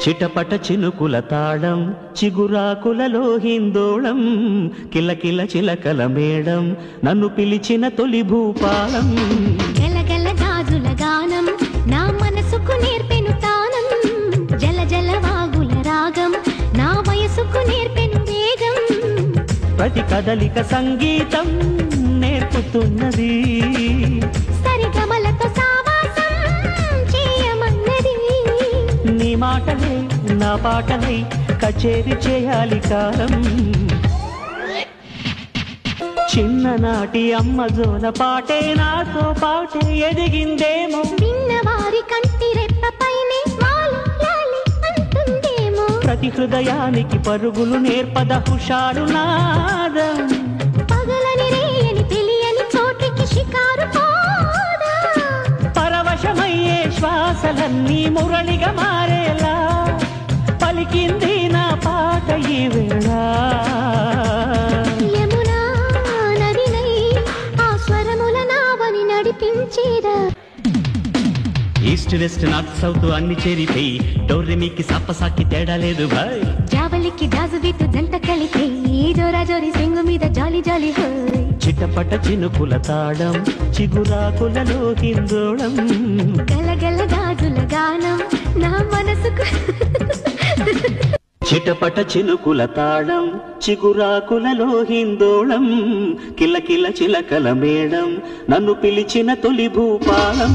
చిటపట చినుకుల తాళం చిగురాకులలో హిందోళం కిలకిల చిలకల మేడం నన్ను పిలిచిన తొలి భూపాలం గలగల గాజుల గానం నా మనసుకు నేర్పెను తానం జల జల వాగుల రాగం నా వయసుకు నేర్పెను వేగం ప్రతి కదలిక సంగీతం నేర్పుతున్నది సరిగమలతో సావాసం చేయమన్నది నీ మాటలే నా పాటలై కచేరి చేయాలి కాలం చిన్ననాటి అమ్మ జోల పాటే నాతో పాటే ఎదిగిందేమో విన్నవారి కంటి రెప్పపైనే వాలు లాలి అంటుందేమో ప్రతి హృదయానికి పరుగులు నేర్పద హుషారు నాదం పగలని రేయని తెలియని చోటికి షికారు పోదా పరవశమయ్యే శ్వాసలన్నీ మురళిగా మారేలా పలికింది నా పాట ఈ వేళ యమునా నదినై ఆ స్వరముల నావని నడిపించేదా ఈస్ట్ వెస్ట్ నార్త్ సౌత్ అన్ని చేరిపోయి డోర్రెమికి సాపసాకి తేడా లేదు భాయ్ జావలికి జాజుబిట్టు జంట కలిపి జోరా జోరి సింగు మీద జాలి జాలి హోయ్ చిటపట చినుకుల తాళం చిగురాకులలో హిందోళం గలగల గాజుల గానం నా మనసుకు చిటపట చినుకుల తాళం చిగురాకులలో హిందోళం కిలకిల చిలకల మేడం నన్ను పిలిచిన తొలి భూపాలం